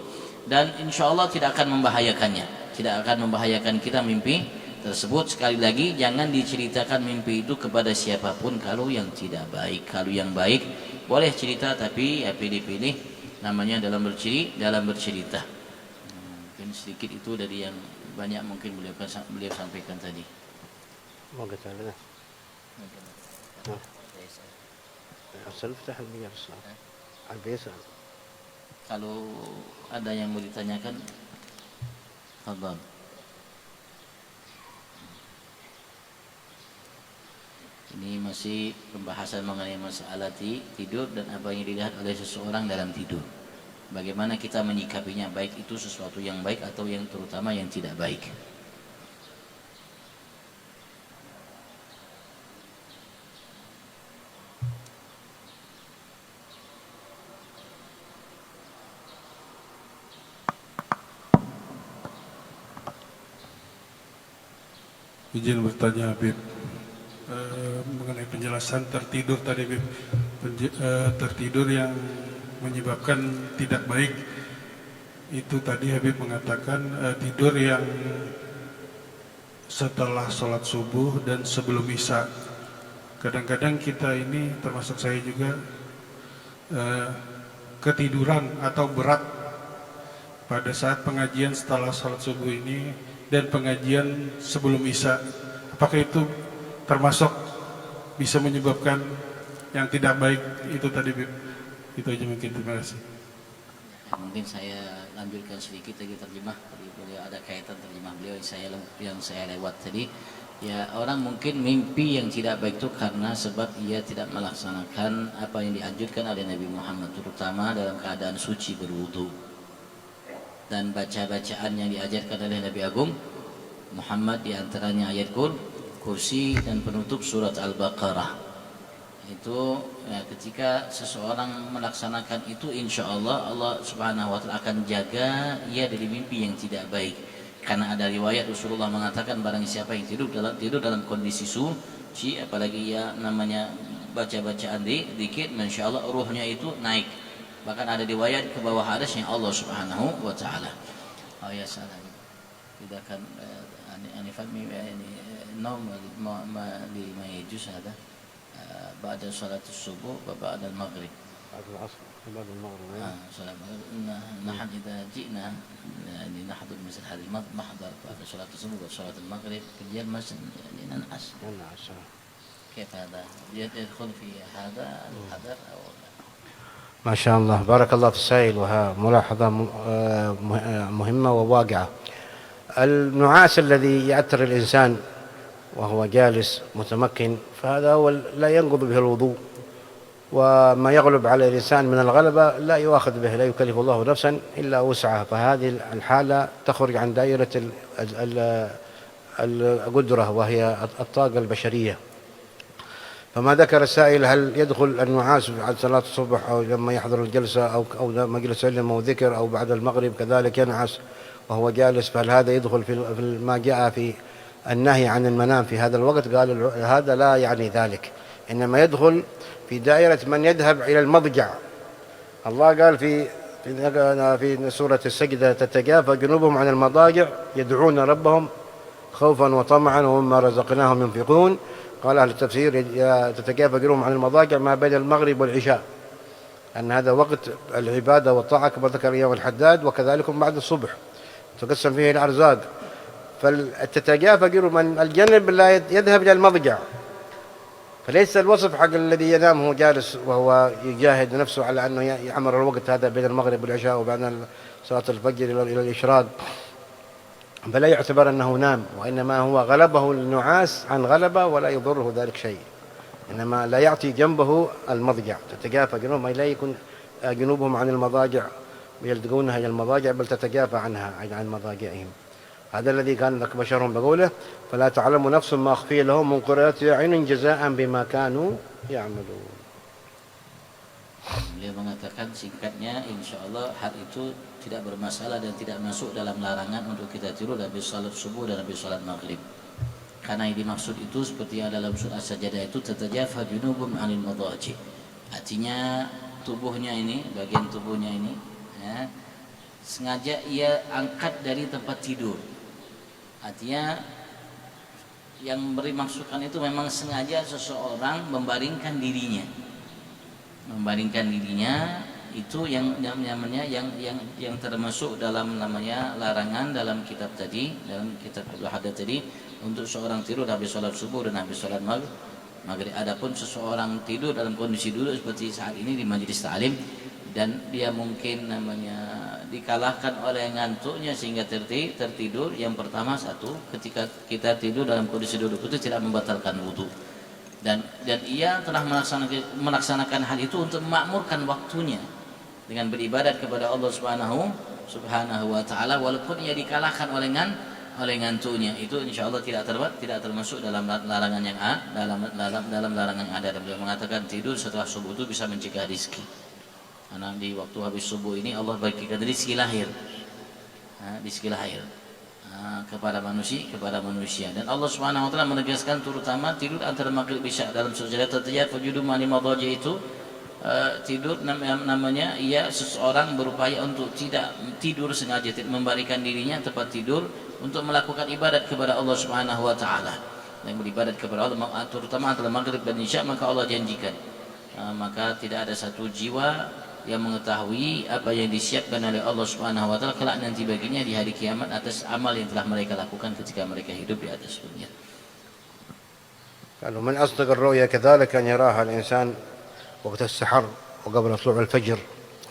dan insya Allah tidak akan membahayakannya, tidak akan membahayakan kita mimpi tersebut. Sekali lagi, jangan diceritakan mimpi itu kepada siapapun kalau yang tidak baik. Kalau yang baik boleh cerita, tapi ya pilih-pilih namanya dalam bercerita. Mungkin sedikit itu dari yang banyak mungkin beliau sampaikan tadi. ما قلت لنا أرسل افتح البيع على البيسر. Kalau ada yang mau ditanyakan, fadhal. Ini masih pembahasan mengenai masalah tidur dan apa yang dilihat oleh seseorang dalam tidur. Bagaimana kita menyikapinya, baik itu sesuatu yang baik atau yang terutama yang tidak baik. Izin bertanya, Habib, mengenai penjelasan tertidur tadi, Habib. Tertidur yang menyebabkan tidak baik itu tadi Habib mengatakan tidur yang setelah sholat subuh dan sebelum isya. Kadang-kadang kita ini, termasuk saya juga, ketiduran atau berat pada saat pengajian setelah sholat subuh ini dan pengajian sebelum isya. Apakah itu termasuk bisa menyebabkan yang tidak baik itu tadi, Bib? Itu aja mungkin, terima kasih. Mungkin saya lanjutkan sedikit lagi terjemah. Beliau ada kaitan terjemah beliau yang saya lewat tadi. Ya, orang mungkin mimpi yang tidak baik itu karena sebab ia tidak melaksanakan apa yang dianjurkan oleh Nabi Muhammad, terutama dalam keadaan suci berwudu. Dan bacaan yang diajarkan oleh Nabi Agung Muhammad, diantaranya ayat kursi dan penutup surat Al-Baqarah. Itu ya, ketika seseorang melaksanakan itu, insya Allah Allah Subhanahu wa Ta'ala akan jaga ia dari mimpi yang tidak baik. Karena ada riwayat Rasulullah mengatakan, barang siapa yang tidur dalam kondisi suci, apalagi ya namanya baca-bacaan dikit, insya Allah ruhnya itu naik. Bahkan ada riwayat ke bawah arasy Allah Subhanahu wa Ta'ala. Oh ya, salah. Tidak akan أنا فهمي يعني النوم ما يجوز هذا بعد صلاة الصبح وبعد المغرب. بعد العصر بعد المغرب. صلاة المغرب. نحن إذا جئنا يعني نحضر مثل هذه المحضر بعد صلاة الصبح وصلاة المغرب يلمس يعني ننعس. كيف هذا يدخل في هذا الحذر أو لا؟ ما شاء الله، بارك الله في السائل، وها ملاحظة مهمة وواقعة. النعاس الذي يعتر الإنسان وهو جالس متمكن، فهذا هو لا ينقض به الوضوء، وما يغلب على الإنسان من الغلبة لا يؤاخذ به، لا يكلف الله نفسا إلا وسعها. فهذه الحالة تخرج عن دائرة القدرة وهي الطاقة البشرية. فما ذكر السائل هل يدخل النعاس بعد صلاة الصبح أو لما يحضر الجلسة أو مجلس علم أو ذكر أو بعد المغرب كذلك ينعس وهو جالس، فهل هذا يدخل في ما جاء في النهي عن المنام في هذا الوقت، قالوا هذا لا يعني ذلك، إنما يدخل في دائرة من يذهب إلى المضجع. الله قال في سورة السجدة: تتجافى جنوبهم عن المضاجع يدعون ربهم خوفا وطمعا ومما رزقناهم ينفقون. قال أهل التفسير: تتجافى جنوبهم عن المضاجع ما بين المغرب والعشاء، أن هذا وقت العبادة والطاعة كما ذكر يوم الحداد، وكذلك بعد الصبح تقسم فيه الأرزاق. فالتتجافى جنوب من الجنب لا يذهب إلى المضجع، فليس الوصف حق الذي ينام هو جالس وهو يجاهد نفسه على أنه يعمر الوقت هذا بين المغرب والعشاء وبين صلاة الفجر إلى الإشراق، فلا يعتبر أنه نام، وإنما هو غلبه النعاس عن غلبة ولا يضره ذلك شيء، إنما لا يعطي جنبه المضجع. تتجافى جنوبهم أي لا يكون جنوبهم عن المضاجع ويلتقونها إلى المضاجع، بل تتجافى عنها أي عن مضاجعهم. هذا الذي كان لك بشرهم بقوله: فلا تعلم نفس ما أخفي لهم من قرة أعين جزاء بما كانوا يعملون. Beliau mengatakan singkatnya, insya Allah hal itu tidak bermasalah dan tidak masuk dalam larangan untuk kita tidur habis salat subuh dan habis salat maghrib. Karena yang dimaksud itu seperti yang dalam surah As-Sajdah itu, tatajafa junubum 'anil madaji. Artinya tubuhnya ini, bagian tubuhnya ini, ya, sengaja ia angkat dari tempat tidur. Artinya yang beri masukan itu memang sengaja seseorang membaringkan dirinya. Membaringkan dirinya itu yang namanya yang termasuk dalam namanya larangan dalam kitab tadi, dalam kitab Al-Hadad tadi, untuk seorang tidur habis sholat subuh dan habis sholat maghrib. Adapun seseorang tidur dalam kondisi duduk seperti saat ini di majelis ta'lim dan dia mungkin namanya dikalahkan oleh ngantuknya sehingga tertidur, yang pertama satu, ketika kita tidur dalam kondisi duduk itu tidak membatalkan wudu. Dan ia telah melaksanakan hal itu untuk memakmurkan waktunya dengan beribadat kepada Allah Subhanahu wa taala, walaupun ia dikalahkan oleh ngantuknya. Itu insyaallah tidak termasuk dalam larangan yang dalam larangan yang ada. Dan beliau mengatakan tidur setelah subuh itu bisa mencegah rizki. Karena di waktu habis subuh ini Allah bagikan rizki lahir. Rizki lahir. Kepada manusia, dan Allah Subhanahu wa taala menegaskan terutama tidur antara maghrib isya dalam surah At-Tayyib wajudum mani madaji itu tidur namanya ia seseorang berupaya untuk tidak tidur sengaja, tidak membaringkan dirinya tempat tidur untuk melakukan ibadat kepada Allah Subhanahu wa taala. Dan beribadat kepada Allah terutama antara maghrib dan isya, maka Allah janjikan maka tidak ada satu jiwa yang mengetahui apa yang disiapkan oleh Allah Subhanahu wa taala kelak nanti baginya di hari kiamat atas amal yang telah mereka lakukan ketika mereka hidup di atas dunia. قالوا من أصدق الرؤيا كذلك أن يراها الإنسان وقت السحر وقبل طلوع الفجر.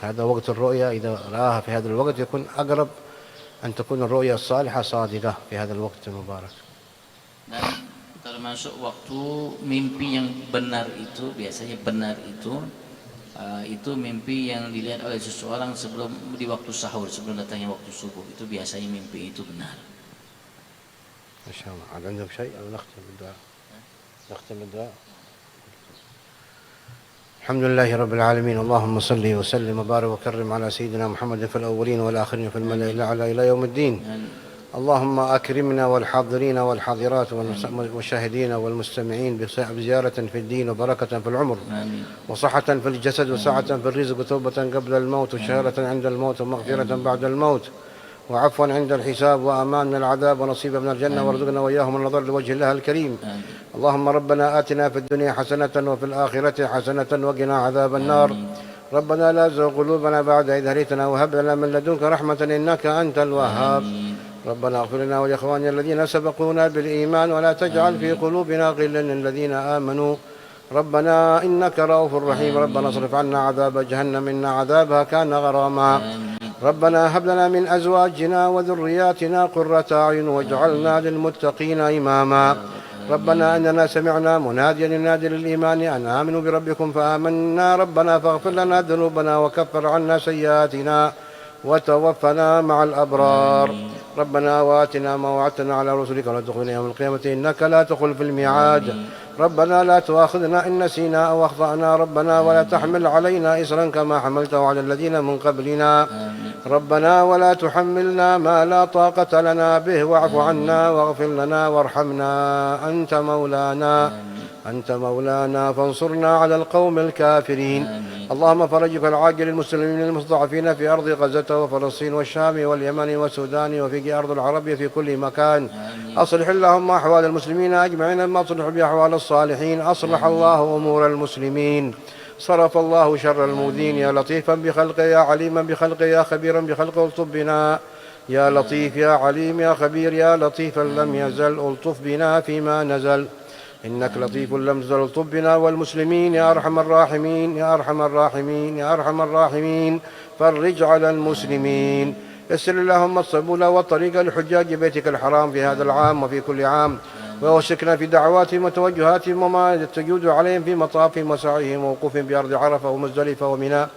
هذا وقت الرؤيا، إذا رآها في هذا الوقت يكون أقرب أن تكون الرؤيا الصالحة صادقة في هذا الوقت المبارك. Dan termasuk waktu mimpi yang benar itu, biasanya benar itu mimpi yang dilihat oleh seseorang sebelum di waktu sahur, sebelum datangnya waktu subuh, itu biasanya mimpi itu benar. Insyaallah. Ada عندك شيء أو نختم بالدعاء؟ نختم بالدعاء. الحمد لله رب العالمين، اللهم صل وسلم وبارك وكرم على سيدنا محمد في الأولين والآخرين في الملأ الأعلى إلى يوم الدين. اللهم أكرمنا والحاضرين والحاضرات والمشاهدين والمستمعين بزيارة في الدين وبركة في العمر وصحة في الجسد وسعة في الرزق وتوبة قبل الموت وشهادة عند الموت ومغفرة بعد الموت وعفوا عند الحساب وأمان من العذاب ونصيبا من الجنة وارزقنا وإياهم النظر لوجه الله الكريم. اللهم ربنا آتنا في الدنيا حسنة وفي الآخرة حسنة وقنا عذاب النار. ربنا لا تزغ قلوبنا بعد إذ هديتنا وهب لنا من لدنك رحمة إنك أنت الوهاب. ربنا اغفر لنا ولإخواننا الذين سبقونا بالإيمان ولا تجعل في قلوبنا غلا للذين آمنوا ربنا إنك رؤوف رحيم. ربنا اصرف عنا عذاب جهنم إن عذابها كان غراما. ربنا هب لنا من أزواجنا وذرياتنا قرة أعين واجعلنا للمتقين إماما. ربنا إننا سمعنا مناديا ينادي للإيمان أن آمنوا بربكم فآمنا. ربنا فاغفر لنا ذنوبنا وكفر عنا سيئاتنا وتوفنا مع الأبرار. ربنا وآتنا ما وعدتنا على رسلك ولا تخزنا يوم القيامة إنك لا تخلف الميعاد. ربنا لا تؤاخذنا إن نسينا أو أخطأنا ربنا ولا تحمل علينا إصرا كما حملته على الذين من قبلنا ربنا ولا تحملنا ما لا طاقة لنا به واعف عنا واغفر لنا وارحمنا أنت مولانا فانصرنا على القوم الكافرين. اللهم فرجك العاجل للمسلمين المستضعفين في أرض غزة وفلسطين والشام واليمن والسودان وفي أرض العرب في كل مكان. أصلح اللهم أحوال المسلمين أجمعين ما تصلح بأحوال الصالحين. أصلح الله أمور المسلمين. صرف الله شر المؤذين. يا لطيفا بخلقه يا عليما بخلقه يا خبيرا بخلقه الطف بنا. يا لطيف يا عليم يا خبير يا لطيفا لم يزل الطف بنا فيما نزل إنك لطيف لم تزل الطف بنا والمسلمين يا أرحم الراحمين يا أرحم الراحمين يا أرحم الراحمين. فرج على المسلمين. يسر اللهم السبل والطريق لحجاج بيتك الحرام في هذا العام وفي كل عام ووشكنا في دعواتهم وتوجهاتهم وما تجود عليهم في مطافهم وسعيهم ووقوفهم بأرض عرفة ومزدلفة ومنى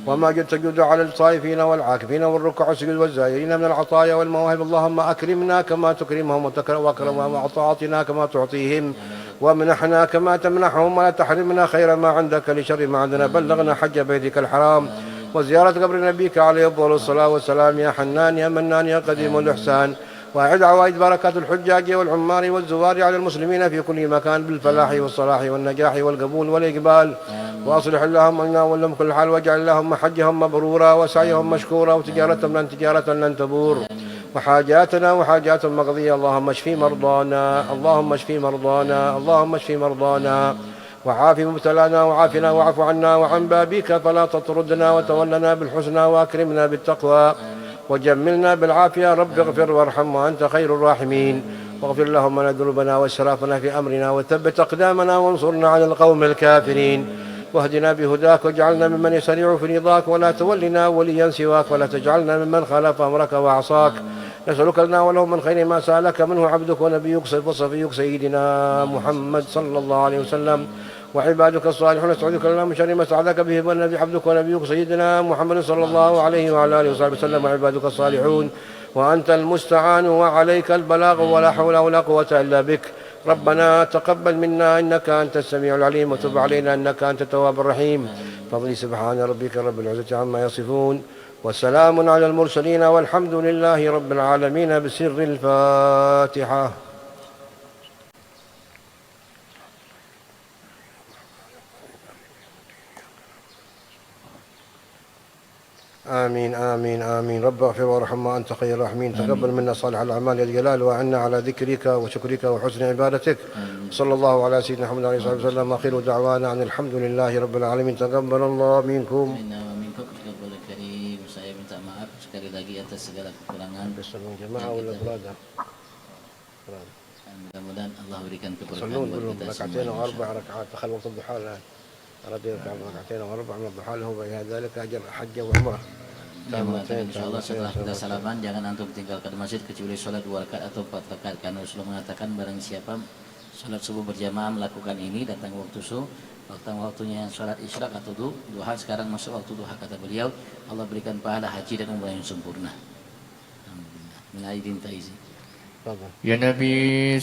وما تجود على الطائفين والعاكفين والركع والسجود والزائرين من العطايا والمواهب. اللهم أكرمنا كما تكرمهم وأكرمهم وأعطنا كما تعطيهم ومنحنا كما تمنحهم ولا تحرمنا خير ما عندك لشر ما عندنا. بلغنا حج بيتك الحرام وزيارة قبر نبيك عليه أفضل الصلاة والسلام. يا حنان يا منان يا قديم الإحسان. وأعد عوائد بركات الحجاج والعمار والزوار على المسلمين في كل مكان بالفلاح والصلاح والنجاح والقبول والإقبال. وأصلح اللهم لنا ولهم كل حال واجعل اللهم حجهم مبرورا وسعيهم مشكورا وتجارة لن تبور وحاجاتنا وحاجات مقضية. اللهم اشف مرضانا اللهم اشف مرضانا اللهم اشف مرضانا وعاف مبتلانا وعافنا واعف عنا وعن بابك فلا تطردنا وتولنا بالحسنى واكرمنا بالتقوى وجملنا بالعافية. رب اغفر وارحم وأنت خير الراحمين. واغفر اللهم لنا ذنوبنا واسرافنا في أمرنا وثبت أقدامنا وانصرنا على القوم الكافرين. واهدنا بهداك واجعلنا ممن يسرع في رضاك ولا تولنا وليا سواك ولا تجعلنا ممن خالف أمرك وعصاك. نسألك لنا وله من خير ما سألك منه عبدك ونبيك وصفيك سيدنا محمد صلى الله عليه وسلم وعبادك الصالحون. نستعوذك لنا من شر ما استعاذك به والنبي عبدك ونبيك سيدنا محمد صلى الله عليه وعلى آله وصحبه وسلم وعبادك الصالحون. وأنت المستعان وعليك البلاغ ولا حول ولا قوة إلا بك. ربنا تقبل منا إنك أنت السميع العليم وتب علينا إنك أنت التواب الرحيم. فضل سبحان ربك رب العزة عما يصفون وسلام على المرسلين والحمد لله رب العالمين. بسر الفاتحة. آمين آمين آمين. رب اغفر وارحم وأنت خير الراحمين. تقبل منا صالح الأعمال يا الجلال وعنا على ذكرك وشكرك وحسن عبادتك. صلى الله على سيدنا محمد عليه الصلاة والسلام. آخر دعوانا أن الحمد لله رب العالمين. تقبل الله منكم. Saya minta maaf sekali lagi atas segala kekurangan. Jemaah wala berada. Mudah-mudahan Allah berikan keberkahan صلون buat كلهم kita ركعتين semua. وأربع ركعات. دخل وقت الضحى الآن. أراد يركع ركعتين وأربع من الضحى له بذلك أجر حج وعمرة. Dia mengatakan insyaAllah setelah kita salaman jangan antum tinggalkan masjid kecuali sholat 2 rakaat atau 4 rakaat. Karena Rasulullah mengatakan barang siapa sholat subuh berjamaah melakukan ini datang waktu waktunya sholat isyraq atau duha. Sekarang masuk waktu duha kata beliau. Allah berikan pahala haji dan umrah yang sempurna. Alhamdulillah. Min aidin taizi. Ya Nabi